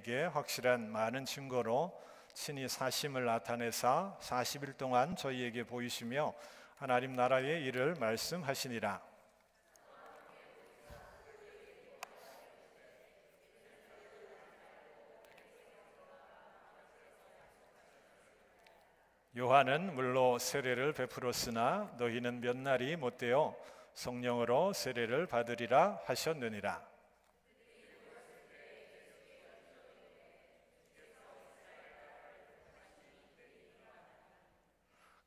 저희에게 확실한 많은 증거로 친히 사심을 나타내사 40일 동안 저희에게 보이시며 하나님 나라의 일을 말씀하시니라. 요한은 물로 세례를 베풀었으나 너희는 몇 날이 못되어 성령으로 세례를 받으리라 하셨느니라.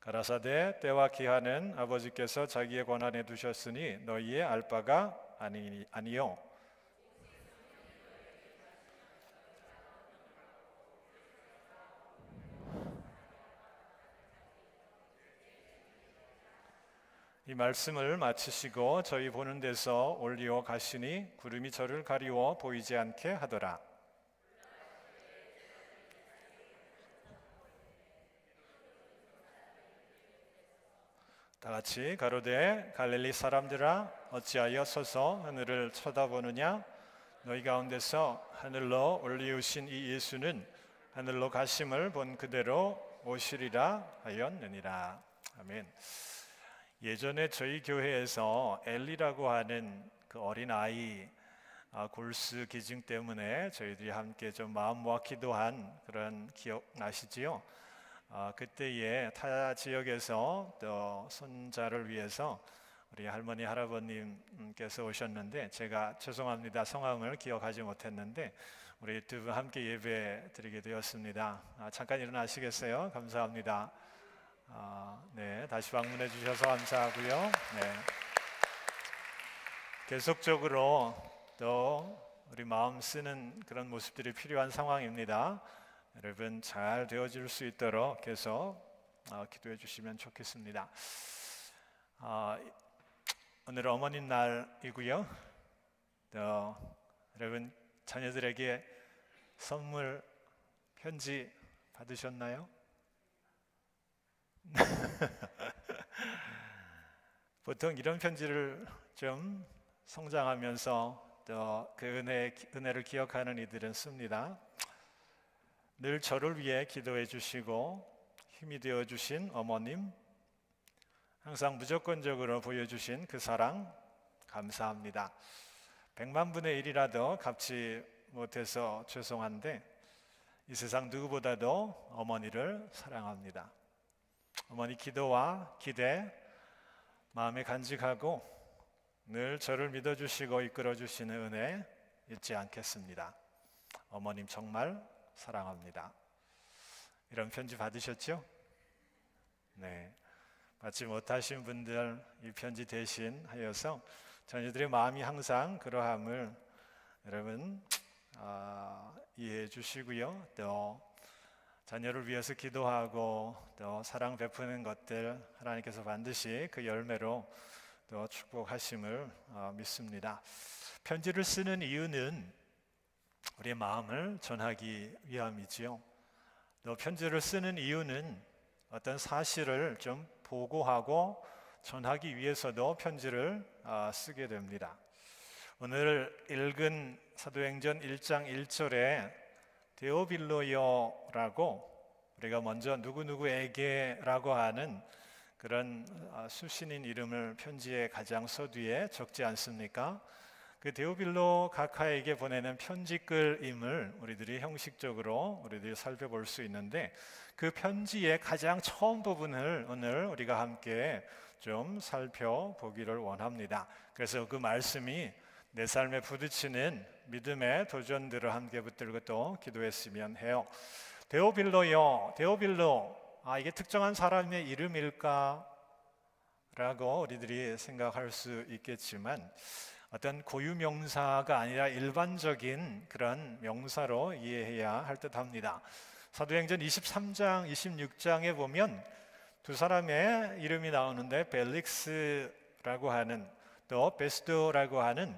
가라사대 때와 기한은 아버지께서 자기의 권한에 두셨으니 너희의 알 바가 아니요. 이 말씀을 마치시고 저희 보는 데서 올리어 가시니 구름이 저를 가리워 보이지 않게 하더라. 다 같이 가로되 갈릴리 사람들아 어찌하여 서서 하늘을 쳐다보느냐? 너희 가운데서 하늘로 올리우신 이 예수는 하늘로 가심을 본 그대로 오시리라 하였느니라. 아멘. 예전에 저희 교회에서 엘리라고 하는 그 어린 아이 골수 기증 때문에 저희들이 함께 좀 마음 모아 기도한 그런 기억 나시지요? 그때에 타 지역에서 또 손자를 위해서 우리 할머니 할아버님께서 오셨는데 제가 죄송합니다. 성함을 기억하지 못했는데 우리 두 분 함께 예배 드리게 되었습니다. 잠깐 일어나시겠어요? 감사합니다. 네, 다시 방문해 주셔서 감사하고요. 네. 계속적으로 또 우리 마음 쓰는 그런 모습들이 필요한 상황입니다. 여러분 잘 되어질 수 있도록 계속 기도해 주시면 좋겠습니다. 오늘 어머님 날이고요. 또 여러분 자녀들에게 선물 편지 받으셨나요? 보통 이런 편지를 좀 성장하면서 또 그 은혜를 기억하는 이들은 씁니다. 늘 저를 위해 기도해 주시고 힘이 되어 주신 어머님, 항상 무조건적으로 보여주신 그 사랑 감사합니다. 100만 분의 1이라도 갚지 못해서 죄송한데 이 세상 누구보다도 어머니를 사랑합니다. 어머니 기도와 기대 마음에 간직하고 늘 저를 믿어주시고 이끌어주시는 은혜 잊지 않겠습니다. 어머님 정말 사랑합니다. 이런 편지 받으셨죠? 네, 받지 못하신 분들 이 편지 대신 하여서 자녀들의 마음이 항상 그러함을 여러분 이해해 주시고요. 또 자녀를 위해서 기도하고 또 사랑 베푸는 것들 하나님께서 반드시 그 열매로 또 축복하심을 믿습니다. 편지를 쓰는 이유는 우리의 마음을 전하기 위함이지요. 또 편지를 쓰는 이유는 어떤 사실을 좀 보고하고 전하기 위해서도 편지를 쓰게 됩니다. 오늘 읽은 사도행전 1장 1절에 데오빌로요라고 우리가 먼저 누구누구에게라고 하는 그런 수신인 이름을 편지의 가장 서두에 적지 않습니까? 그 데오빌로 각하에게 보내는 편지글임을 우리들이 형식적으로 우리들이 살펴볼 수 있는데 그 편지의 가장 처음 부분을 오늘 우리가 함께 좀 살펴보기를 원합니다. 그래서 그 말씀이 내 삶에 부딪히는 믿음의 도전들을 함께 붙들고 또 기도했으면 해요. 데오빌로요, 데오빌로, 이게 특정한 사람의 이름일까? 라고 우리들이 생각할 수 있겠지만 어떤 고유명사가 아니라 일반적인 그런 명사로 이해해야 할 듯합니다. 사도행전 23장, 26장에 보면 두 사람의 이름이 나오는데 벨릭스라고 하는 또 베스도라고 하는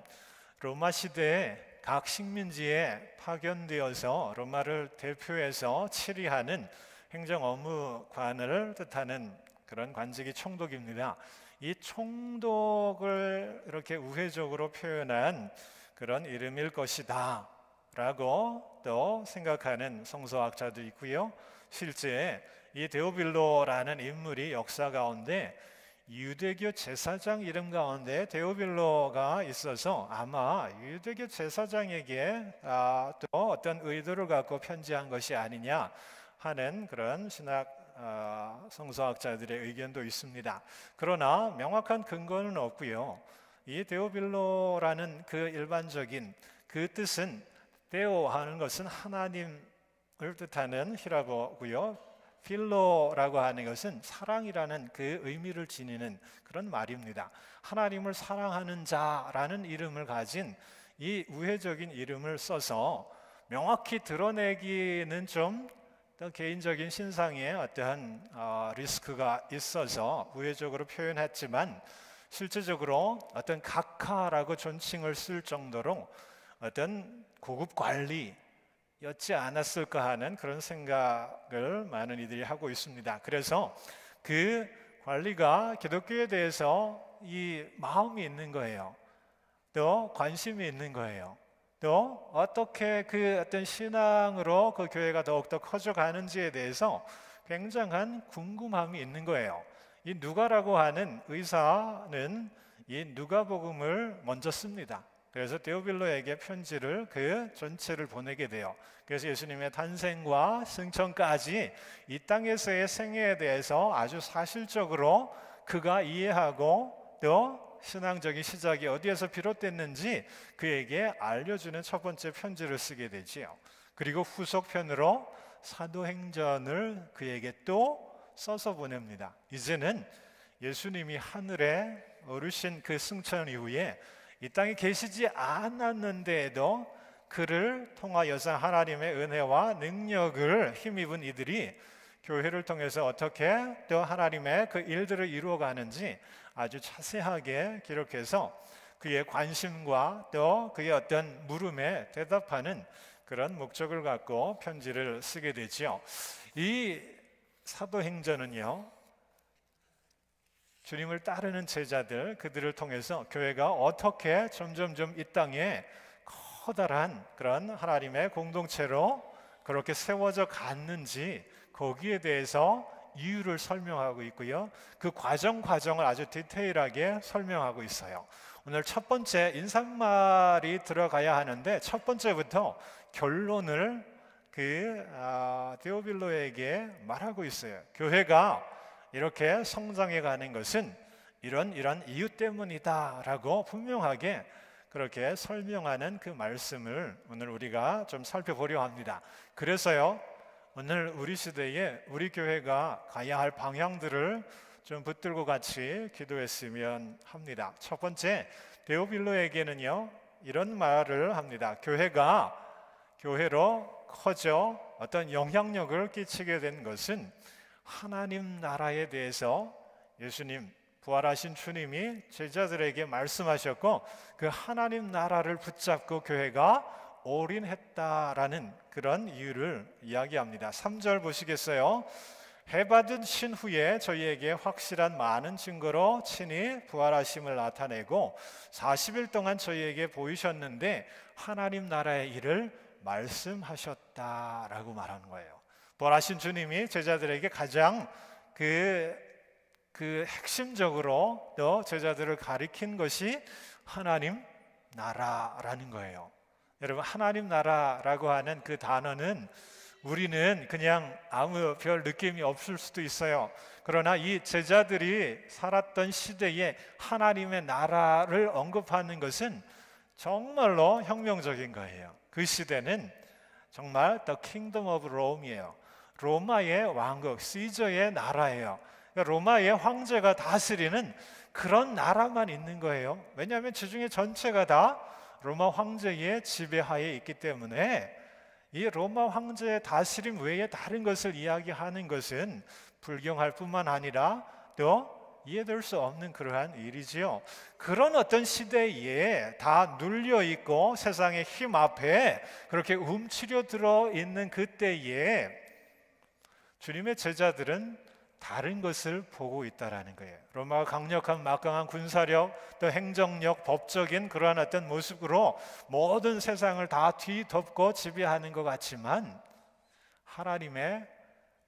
로마 시대에 각 식민지에 파견되어서 로마를 대표해서 치리하는 행정 업무관을 뜻하는 그런 관직이 총독입니다. 이 총독을 이렇게 우회적으로 표현한 그런 이름일 것이다 데오빌로라고 또 생각하는 성서학자도 있고요. 실제 이 데오빌로라는 인물이 역사 가운데 유대교 제사장 이름 가운데 데오빌로가 있어서 아마 유대교 제사장에게 또 어떤 의도를 갖고 편지한 것이 아니냐 하는 그런 신학 성서학자들의 의견도 있습니다. 그러나 명확한 근거는 없고요. 이 데오빌로라는 그 일반적인 그 뜻은 데오 하는 것은 하나님을 뜻하는 히라보고요. 필로라고 하는 것은 사랑이라는 그 의미를 지니는 그런 말입니다. 하나님을 사랑하는 자라는 이름을 가진 이 우회적인 이름을 써서 명확히 드러내기는 좀 개인적인 신상에 어떠한 리스크가 있어서 우회적으로 표현했지만 실제적으로 어떤 각하라고 존칭을 쓸 정도로 어떤 고급 관리였지 않았을까 하는 그런 생각을 많은 이들이 하고 있습니다. 그래서 그 관리가 기독교에 대해서 이 마음이 있는 거예요. 또 관심이 있는 거예요. 또 어떻게 그 어떤 신앙으로 그 교회가 더욱더 커져가는지에 대해서 굉장한 궁금함이 있는 거예요. 이 누가라고 하는 의사는 이 누가복음을 먼저 씁니다. 그래서 데오빌로에게 편지를 그 전체를 보내게 돼요. 그래서 예수님의 탄생과 승천까지 이 땅에서의 생애에 대해서 아주 사실적으로 그가 이해하고 또 신앙적인 시작이 어디에서 비롯됐는지 그에게 알려주는 첫 번째 편지를 쓰게 되지요. 그리고 후속편으로 사도행전을 그에게 또 써서 보냅니다. 이제는 예수님이 하늘에 오르신 그 승천 이후에 이 땅에 계시지 않았는데도 그를 통하여서 하나님의 은혜와 능력을 힘입은 이들이 교회를 통해서 어떻게 또 하나님의 그 일들을 이루어가는지 아주 자세하게 기록해서 그의 관심과 또 그의 어떤 물음에 대답하는 그런 목적을 갖고 편지를 쓰게 되죠. 이 사도행전은요, 주님을 따르는 제자들, 그들을 통해서 교회가 어떻게 점점점 이 땅에 커다란 그런 하나님의 공동체로 그렇게 세워져 갔는지 거기에 대해서 이유를 설명하고 있고요. 그 과정을 아주 디테일하게 설명하고 있어요. 오늘 첫 번째 인사말이 들어가야 하는데 첫 번째부터 결론을 데오빌로에게 말하고 있어요. 교회가 이렇게 성장해 가는 것은 이런 이유 때문이다라고 분명하게 그렇게 설명하는 그 말씀을 오늘 우리가 좀 살펴보려 합니다. 그래서요, 오늘 우리 시대에 우리 교회가 가야 할 방향들을 좀 붙들고 같이 기도했으면 합니다. 첫 번째, 데오빌로에게는요 이런 말을 합니다. 교회가 교회로 커져 어떤 영향력을 끼치게 된 것은 하나님 나라에 대해서 예수님, 부활하신 주님이 제자들에게 말씀하셨고 그 하나님 나라를 붙잡고 교회가 올인했다라는 그런 이유를 이야기합니다. 3절 보시겠어요? 해받은 신 후에 저희에게 확실한 많은 증거로 친히 부활하심을 나타내고 40일 동안 저희에게 보이셨는데 하나님 나라의 일을 말씀하셨다라고 말하는 거예요. 부활하신 주님이 제자들에게 가장 그 핵심적으로 또 제자들을 가리킨 것이 하나님 나라라는 거예요. 여러분, 하나님 나라라고 하는 그 단어는 우리는 그냥 아무 별 느낌이 없을 수도 있어요. 그러나 이 제자들이 살았던 시대에 하나님의 나라를 언급하는 것은 정말로 혁명적인 거예요. 그 시대는 정말 The Kingdom of Rome이에요. 로마의 왕국, 시저의 나라예요. 로마의 황제가 다스리는 그런 나라만 있는 거예요. 왜냐하면 지중해 전체가 다 로마 황제의 지배하에 있기 때문에 이 로마 황제의 다스림 외에 다른 것을 이야기하는 것은 불경할 뿐만 아니라 또 이해될 수 없는 그러한 일이지요. 그런 어떤 시대에 다 눌려 있고 세상의 힘 앞에 그렇게 움츠려 들어 있는 그때에 주님의 제자들은 다른 것을 보고 있다라는 거예요. 로마가 강력한 막강한 군사력, 또 행정력, 법적인 그러한 어떤 모습으로 모든 세상을 다 뒤덮고 지배하는 것 같지만 하나님의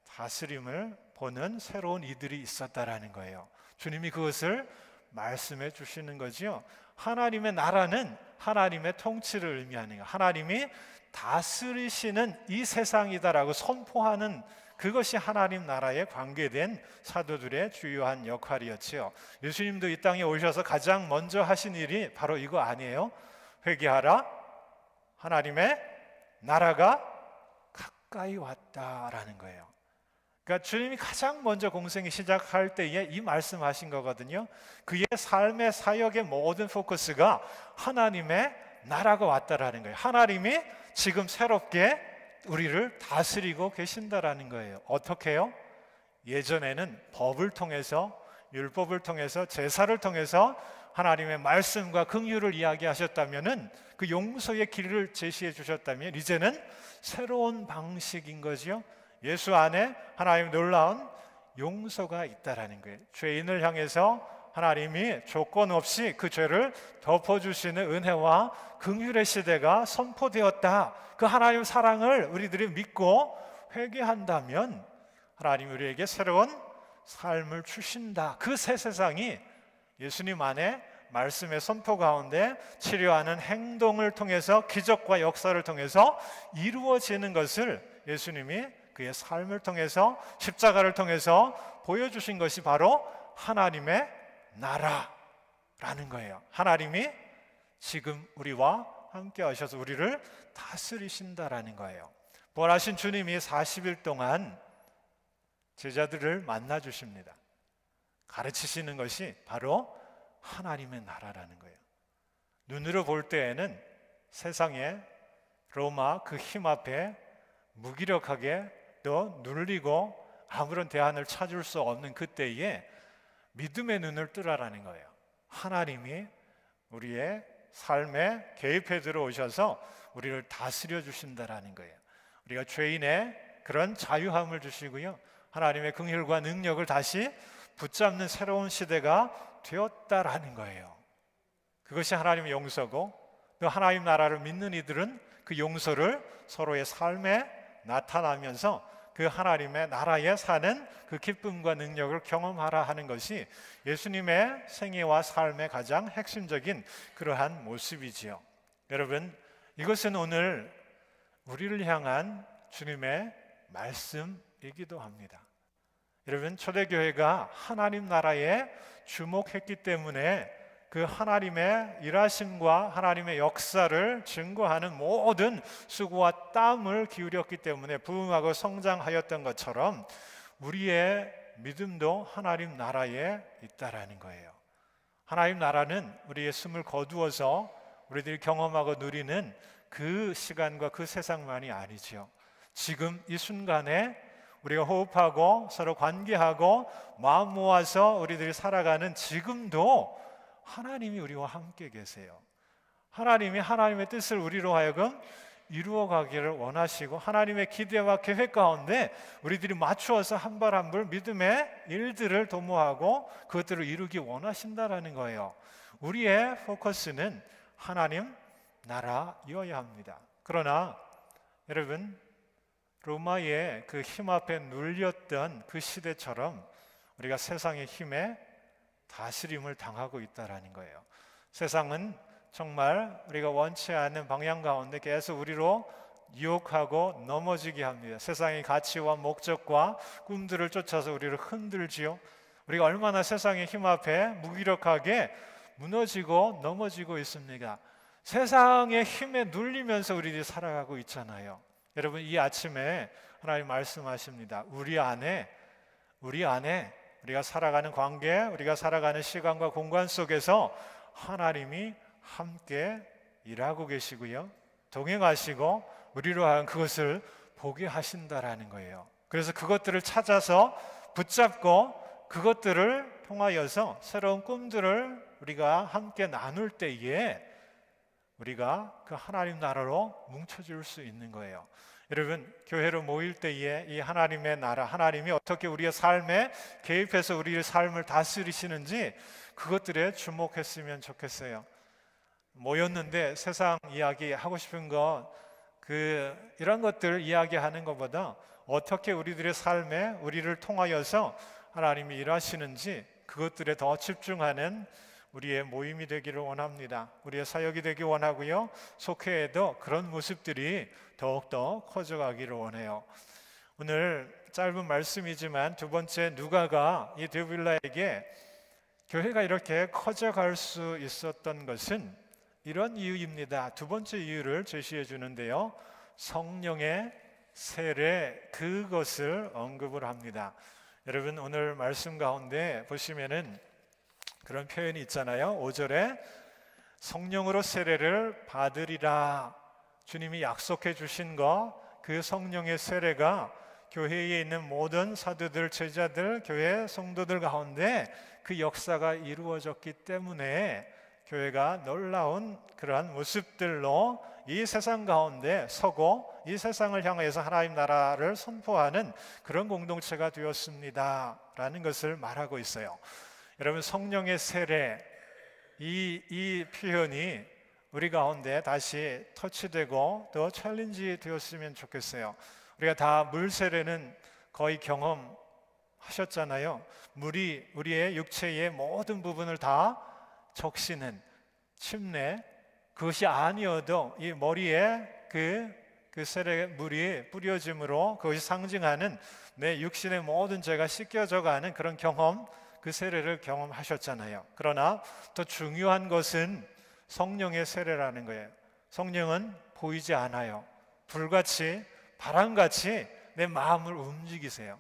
다스림을 보는 새로운 이들이 있었다라는 거예요. 주님이 그것을 말씀해 주시는 거지요. 하나님의 나라는 하나님의 통치를 의미하는 거예요. 하나님이 다스리시는 이 세상이다라고 선포하는 그것이 하나님 나라에 관계된 사도들의 주요한 역할이었지요. 예수님도 이 땅에 오셔서 가장 먼저 하신 일이 바로 이거 아니에요? 회개하라, 하나님의 나라가 가까이 왔다라는 거예요. 그러니까 주님이 가장 먼저 공생이 시작할 때에 이 말씀하신 거거든요. 그의 삶의 사역의 모든 포커스가 하나님의 나라가 왔다라는 거예요. 하나님이 지금 새롭게 우리를 다스리고 계신다라는 거예요. 어떻게요? 예전에는 법을 통해서, 율법을 통해서, 제사를 통해서 하나님의 말씀과 긍휼을 이야기하셨다면은 그 용서의 길을 제시해 주셨다면 이제는 새로운 방식인 거죠. 예수 안에 하나님의 놀라운 용서가 있다라는 거예요. 죄인을 향해서 하나님이 조건 없이 그 죄를 덮어주시는 은혜와 긍휼의 시대가 선포되었다. 그 하나님의 사랑을 우리들이 믿고 회개한다면 하나님이 우리에게 새로운 삶을 주신다. 그 새 세상이 예수님 안에 말씀의 선포 가운데 치료하는 행동을 통해서, 기적과 역사를 통해서 이루어지는 것을 예수님이 그의 삶을 통해서, 십자가를 통해서 보여주신 것이 바로 하나님의 나라라는 거예요. 하나님이 지금 우리와 함께 하셔서 우리를 다스리신다라는 거예요. 부활하신 주님이 40일 동안 제자들을 만나 주십니다. 가르치시는 것이 바로 하나님의 나라라는 거예요. 눈으로 볼 때에는 세상에 로마 그 힘 앞에 무기력하게 또 눌리고 아무런 대안을 찾을 수 없는 그때에 믿음의 눈을 뜨라라는 거예요. 하나님이 우리의 삶에 개입해 들어오셔서 우리를 다스려 주신다라는 거예요. 우리가 죄인의 그런 자유함을 주시고요, 하나님의 긍휼과 능력을 다시 붙잡는 새로운 시대가 되었다라는 거예요. 그것이 하나님의 용서고, 또 하나님 나라를 믿는 이들은 그 용서를 서로의 삶에 나타나면서 그 하나님의 나라에 사는 그 기쁨과 능력을 경험하라 하는 것이 예수님의 생애와 삶의 가장 핵심적인 그러한 모습이지요. 여러분, 이것은 오늘 우리를 향한 주님의 말씀이기도 합니다. 여러분, 초대교회가 하나님 나라에 주목했기 때문에 그 하나님의 일하심과 하나님의 역사를 증거하는 모든 수고와 땀을 기울였기 때문에 부흥하고 성장하였던 것처럼 우리의 믿음도 하나님 나라에 있다라는 거예요. 하나님 나라는 우리의 숨을 거두어서 우리들이 경험하고 누리는 그 시간과 그 세상만이 아니지요. 지금 이 순간에 우리가 호흡하고 서로 관계하고 마음 모아서 우리들이 살아가는 지금도 하나님이 우리와 함께 계세요. 하나님이 하나님의 뜻을 우리로 하여금 이루어 가기를 원하시고 하나님의 기대와 계획 가운데 우리들이 맞추어서 한 발 한 발 믿음의 일들을 도모하고 그것들을 이루기 원하신다라는 거예요. 우리의 포커스는 하나님 나라여야 합니다. 그러나 여러분, 로마의 그 힘 앞에 눌렸던 그 시대처럼 우리가 세상의 힘에 다스림을 당하고 있다라는 거예요. 세상은 정말 우리가 원치 않는 방향 가운데 계속 우리로 유혹하고 넘어지게 합니다. 세상의 가치와 목적과 꿈들을 쫓아서 우리를 흔들지요. 우리가 얼마나 세상의 힘 앞에 무기력하게 무너지고 넘어지고 있습니까? 세상의 힘에 눌리면서 우리들이 살아가고 있잖아요. 여러분, 이 아침에 하나님 말씀하십니다. 우리 안에 우리가 살아가는 관계, 우리가 살아가는 시간과 공간 속에서 하나님이 함께 일하고 계시고요, 동행하시고 우리로 하여금 그것을 보게 하신다라는 거예요. 그래서 그것들을 찾아서 붙잡고 그것들을 통하여서 새로운 꿈들을 우리가 함께 나눌 때에 우리가 그 하나님 나라로 뭉쳐질 수 있는 거예요. 여러분, 교회로 모일 때에 이 하나님의 나라, 하나님이 어떻게 우리의 삶에 개입해서 우리의 삶을 다스리시는지 그것들에 주목했으면 좋겠어요. 모였는데 세상 이야기 하고 싶은 것, 이런 것들 이야기하는 것보다 어떻게 우리들의 삶에 우리를 통하여서 하나님이 일하시는지 그것들에 더 집중하는 우리의 모임이 되기를 원합니다. 우리의 사역이 되기 원하고요, 속회에도 그런 모습들이 더욱더 커져가기를 원해요. 오늘 짧은 말씀이지만 두 번째, 누가가 이 드빌라에게 교회가 이렇게 커져갈 수 있었던 것은 이런 이유입니다. 두 번째 이유를 제시해 주는데요, 성령의 세례, 그것을 언급을 합니다. 여러분, 오늘 말씀 가운데 보시면은 그런 표현이 있잖아요. 5절에 성령으로 세례를 받으리라. 주님이 약속해 주신 그 성령의 세례가 교회에 있는 모든 사도들, 제자들, 교회 성도들 가운데 그 역사가 이루어졌기 때문에 교회가 놀라운 그러한 모습들로 이 세상 가운데 서고 이 세상을 향해서 하나님 나라를 선포하는 그런 공동체가 되었습니다 라는 것을 말하고 있어요. 여러분, 성령의 세례, 이 표현이 우리 가운데 다시 터치되고 더 챌린지 되었으면 좋겠어요. 우리가 다 물 세례는 거의 경험하셨잖아요. 물이 우리의 육체의 모든 부분을 다 적시는 침례, 그것이 아니어도 이 머리에 그 세례 물이 뿌려짐으로 그것이 상징하는 내 육신의 모든 죄가 씻겨져 가는 그런 경험, 그 세례를 경험하셨잖아요. 그러나 더 중요한 것은 성령의 세례라는 거예요. 성령은 보이지 않아요. 불같이, 바람같이 내 마음을 움직이세요.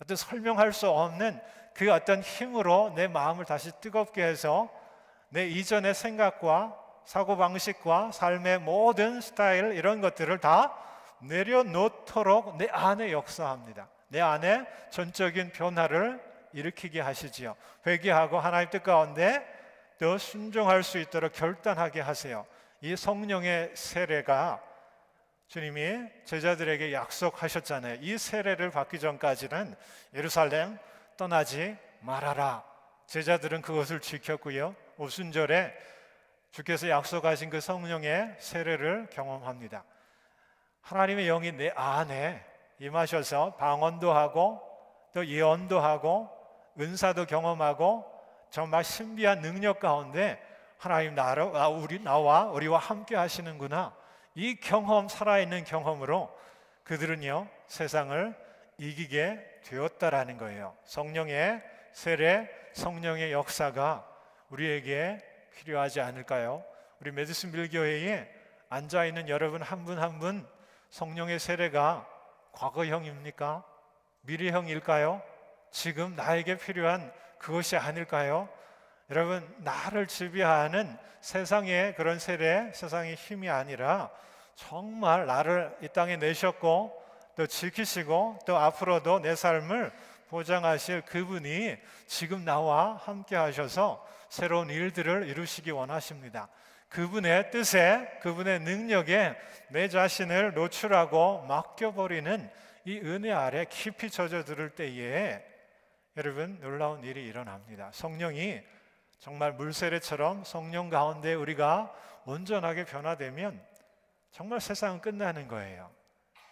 어떤 설명할 수 없는 그 어떤 힘으로 내 마음을 다시 뜨겁게 해서 내 이전의 생각과 사고방식과 삶의 모든 스타일, 이런 것들을 다 내려놓도록 내 안에 역사합니다. 내 안에 전적인 변화를 일으키게 하시지요. 회개하고 하나님 뜻 가운데 더 순종할 수 있도록 결단하게 하세요. 이 성령의 세례가 주님이 제자들에게 약속하셨잖아요. 이 세례를 받기 전까지는 예루살렘 떠나지 말아라. 제자들은 그것을 지켰고요, 오순절에 주께서 약속하신 그 성령의 세례를 경험합니다. 하나님의 영이 내 안에 임하셔서 방언도 하고 또 예언도 하고 은사도 경험하고 정말 신비한 능력 가운데 하나님 나와 우리와 함께 하시는구나. 이 경험, 살아있는 경험으로 그들은요 세상을 이기게 되었다라는 거예요. 성령의 세례, 성령의 역사가 우리에게 필요하지 않을까요? 우리 메디슨빌 교회에 앉아있는 여러분 한 분 한 분 성령의 세례가 과거형입니까? 미래형일까요? 지금 나에게 필요한 그것이 아닐까요? 여러분, 나를 지배하는 세상의 그런 세례, 세상의 힘이 아니라 정말 나를 이 땅에 내셨고 또 지키시고 또 앞으로도 내 삶을 보장하실 그분이 지금 나와 함께 하셔서 새로운 일들을 이루시기 원하십니다. 그분의 뜻에, 그분의 능력에 내 자신을 노출하고 맡겨버리는 이 은혜 아래 깊이 젖어들을 때에 여러분, 놀라운 일이 일어납니다. 성령이 정말 물세례처럼 성령 가운데 우리가 온전하게 변화되면 정말 세상은 끝나는 거예요.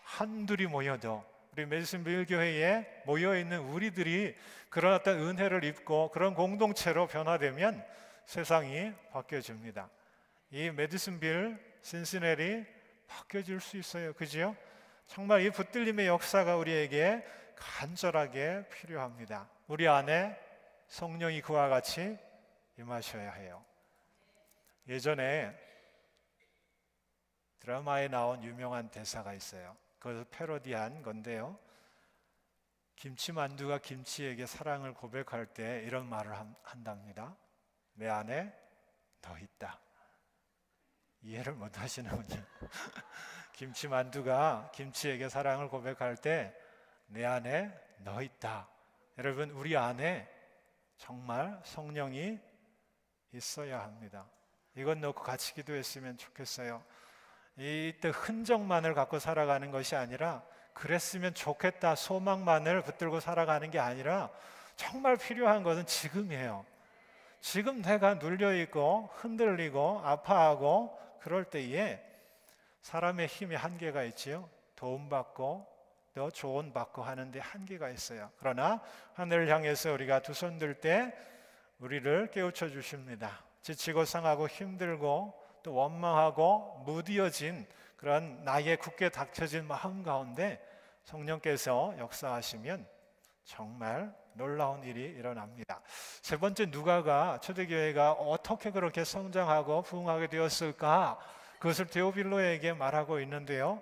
한둘이 모여도, 우리 메디슨빌 교회에 모여있는 우리들이 그런 어떤 은혜를 입고 그런 공동체로 변화되면 세상이 바뀌어집니다. 이 메디슨빌, 신시내리 바뀌어질 수 있어요. 그죠? 정말 이 붙들림의 역사가 우리에게 간절하게 필요합니다. 우리 안에 성령이 그와 같이 임하셔야 해요. 예전에 드라마에 나온 유명한 대사가 있어요. 그것을 패러디한 건데요, 김치만두가 김치에게 사랑을 고백할 때 이런 말을 한답니다. 내 안에 너 있다. 이해를 못 하시는군요. 김치만두가 김치에게 사랑을 고백할 때 내 안에 너 있다. 여러분, 우리 안에 정말 성령이 있어야 합니다. 이것 놓고 같이 기도했으면 좋겠어요. 이때 흔적만을 갖고 살아가는 것이 아니라 그랬으면 좋겠다 소망만을 붙들고 살아가는 게 아니라 정말 필요한 것은 지금이에요. 지금 내가 눌려있고 흔들리고 아파하고 그럴 때에 사람의 힘이 한계가 있지요. 도움받고 또 조언받고 하는데 한계가 있어요. 그러나 하늘을 향해서 우리가 두 손 들 때 우리를 깨우쳐 주십니다. 지치고 상하고 힘들고 또 원망하고 무디어진 그런 나의 굳게 닥쳐진 마음 가운데 성령께서 역사하시면 정말 놀라운 일이 일어납니다. 세 번째, 누가가 초대교회가 어떻게 그렇게 성장하고 부흥하게 되었을까? 그것을 데오빌로에게 말하고 있는데요.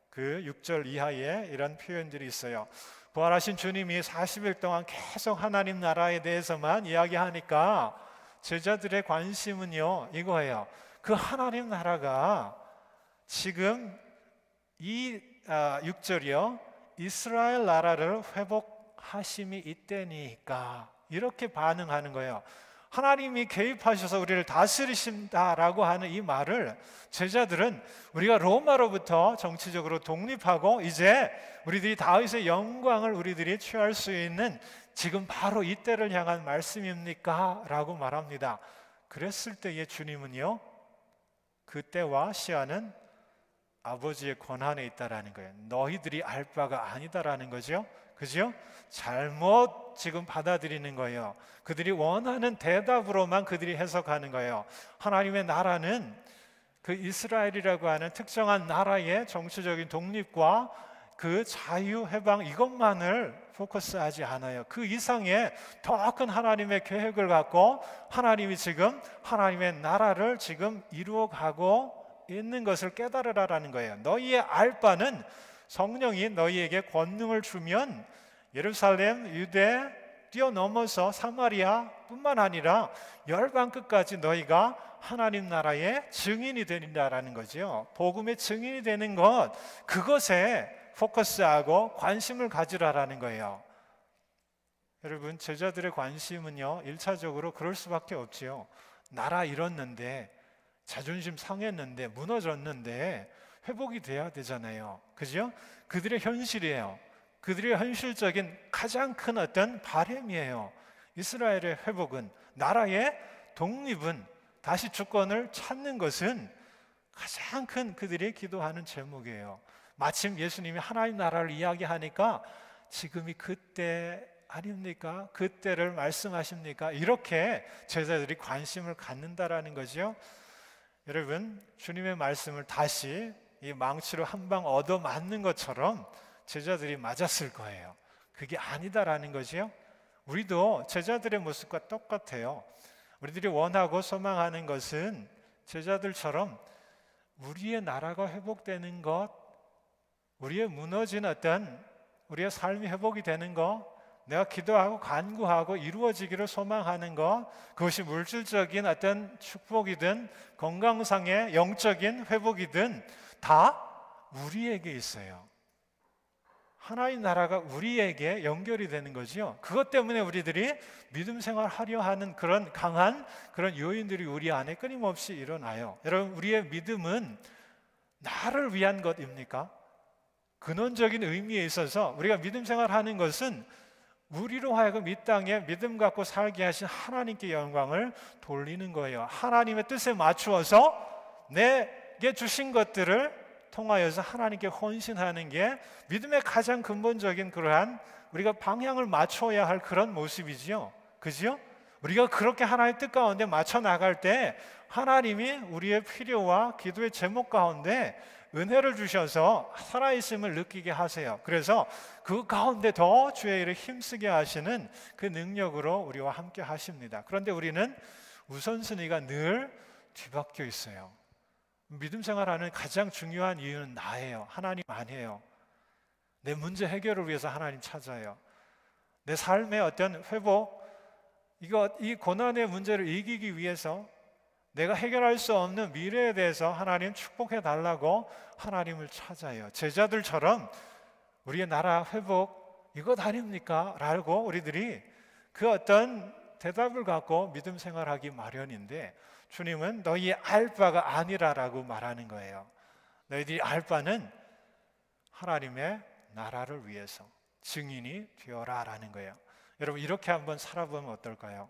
그 6절 이하에 이런 표현들이 있어요. 부활하신 주님이 40일 동안 계속 하나님 나라에 대해서만 이야기하니까 제자들의 관심은요, 이거예요. 그 하나님 나라가 지금 이 6절이요, 이스라엘 나라를 회복하심이 이때니까 이렇게 반응하는 거예요. 하나님이 개입하셔서 우리를 다스리신다라고 하는 이 말을 제자들은 우리가 로마로부터 정치적으로 독립하고 이제 우리들이 다윗의 영광을 우리들이 취할 수 있는 지금 바로 이때를 향한 말씀입니까? 라고 말합니다. 그랬을 때의 주님은요, 그때와 시야는 아버지의 권한에 있다라는 거예요. 너희들이 알 바가 아니다라는 거죠. 그죠? 잘못 지금 받아들이는 거예요. 그들이 원하는 대답으로만 그들이 해석하는 거예요. 하나님의 나라는 그 이스라엘이라고 하는 특정한 나라의 정치적인 독립과 그 자유, 해방 이것만을 포커스하지 않아요. 그 이상의 더 큰 하나님의 계획을 갖고 하나님이 지금 하나님의 나라를 지금 이루어가고 있는 것을 깨달으라라는 거예요. 너희의 알 바는 성령이 너희에게 권능을 주면 예루살렘, 유대 뛰어넘어서 사마리아 뿐만 아니라 열방 끝까지 너희가 하나님 나라의 증인이 되린다라는 거죠. 복음의 증인이 되는 것, 그것에 포커스하고 관심을 가지라라는 거예요. 여러분, 제자들의 관심은요, 1차적으로 그럴 수밖에 없지요. 나라 잃었는데, 자존심 상했는데, 무너졌는데 회복이 돼야 되잖아요. 그죠? 그들의 현실이에요. 그들의 현실적인 가장 큰 어떤 바람이에요. 이스라엘의 회복은, 나라의 독립은, 다시 주권을 찾는 것은 가장 큰 그들이 기도하는 제목이에요. 마침 예수님이 하나님 나라를 이야기하니까 지금이 그때 아닙니까? 그때를 말씀하십니까? 이렇게 제자들이 관심을 갖는다라는 거죠. 여러분, 주님의 말씀을 다시 이 망치로 한 방 얻어 맞는 것처럼 제자들이 맞았을 거예요. 그게 아니다라는 거죠. 우리도 제자들의 모습과 똑같아요. 우리들이 원하고 소망하는 것은 제자들처럼 우리의 나라가 회복되는 것, 우리의 무너진 어떤 우리의 삶이 회복이 되는 것, 내가 기도하고 간구하고 이루어지기를 소망하는 것, 그것이 물질적인 어떤 축복이든 건강상의 영적인 회복이든 다 우리에게 있어요. 하나님 나라가 우리에게 연결이 되는 거죠. 그것 때문에 우리들이 믿음 생활하려 하는 그런 강한 그런 요인들이 우리 안에 끊임없이 일어나요. 여러분, 우리의 믿음은 나를 위한 것입니까? 근원적인 의미에 있어서 우리가 믿음 생활하는 것은 우리로 하여금 이 땅에 믿음 갖고 살게 하신 하나님께 영광을 돌리는 거예요. 하나님의 뜻에 맞추어서 내게 주신 것들을 통하여서 하나님께 헌신하는 게 믿음의 가장 근본적인 그러한 우리가 방향을 맞춰야 할 그런 모습이지요. 그죠? 우리가 그렇게 하나님의 뜻 가운데 맞춰 나갈 때 하나님이 우리의 필요와 기도의 제목 가운데 은혜를 주셔서 살아있음을 느끼게 하세요. 그래서 그 가운데 더 주의 일을 힘쓰게 하시는 그 능력으로 우리와 함께 하십니다. 그런데 우리는 우선순위가 늘 뒤바뀌어 있어요. 믿음 생활하는 가장 중요한 이유는 나예요. 하나님 아니에요. 내 문제 해결을 위해서 하나님 찾아요. 내 삶의 어떤 회복, 이 고난의 문제를 이기기 위해서 내가 해결할 수 없는 미래에 대해서 하나님 축복해 달라고 하나님을 찾아요. 제자들처럼 우리의 나라 회복 이것 아닙니까? 라고 우리들이 그 어떤 대답을 갖고 믿음 생활하기 마련인데 주님은 너희 알 바가 아니라라고 말하는 거예요. 너희들이 알 바는 하나님의 나라를 위해서 증인이 되어라 라는 거예요. 여러분, 이렇게 한번 살아보면 어떨까요?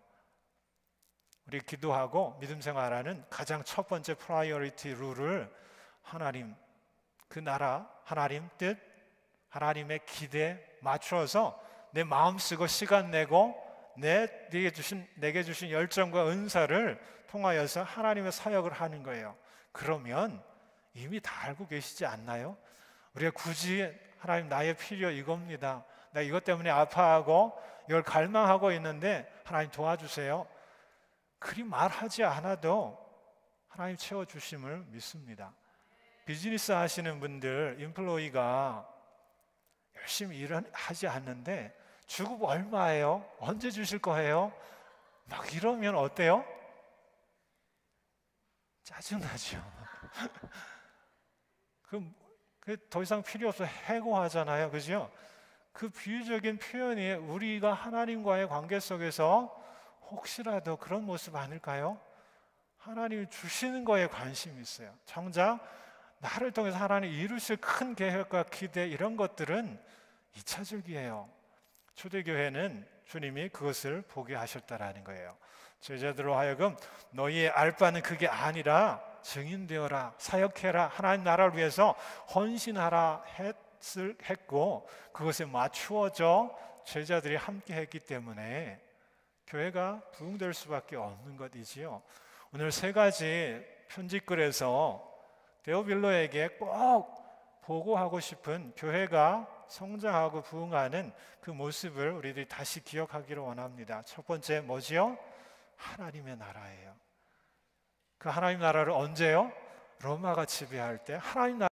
우리 기도하고 믿음 생활하는 가장 첫 번째 프라이어리티 룰을 하나님, 그 나라, 하나님 뜻, 하나님의 기대에 맞춰서 내 마음 쓰고 시간 내고 내게 주신 열정과 은사를 통하여서 하나님의 사역을 하는 거예요. 그러면 이미 다 알고 계시지 않나요? 우리가 굳이 하나님, 나의 필요 이겁니다, 나 이것 때문에 아파하고 이걸 갈망하고 있는데 하나님 도와주세요, 그리 말하지 않아도 하나님 채워주심을 믿습니다. 비즈니스 하시는 분들, 인플로이가 열심히 일은 하지 않는데 주급 얼마예요? 언제 주실 거예요? 막 이러면 어때요? 짜증나죠. 더 이상 필요 없어, 해고하잖아요, 그죠? 그 비유적인 표현이 우리가 하나님과의 관계 속에서 혹시라도 그런 모습 아닐까요? 하나님이 주시는 거에 관심이 있어요. 정작 나를 통해서 하나님 이루실 큰 계획과 기대, 이런 것들은 2차적이에요. 초대교회는 주님이 그것을 보게 하셨다라는 거예요. 제자들로 하여금 너희의 알 바는 그게 아니라 증인되어라, 사역해라, 하나님 나라를 위해서 헌신하라 했고, 그것에 맞추어져 제자들이 함께 했기 때문에 교회가 부흥될 수밖에 없는 것이지요. 오늘 세 가지 편지글에서 데오빌로에게 꼭 보고하고 싶은 교회가 성장하고 부흥하는 그 모습을 우리들이 다시 기억하기를 원합니다. 첫 번째 뭐지요? 하나님의 나라예요. 그 하나님 나라를 언제요? 로마가 지배할 때 하나님 나라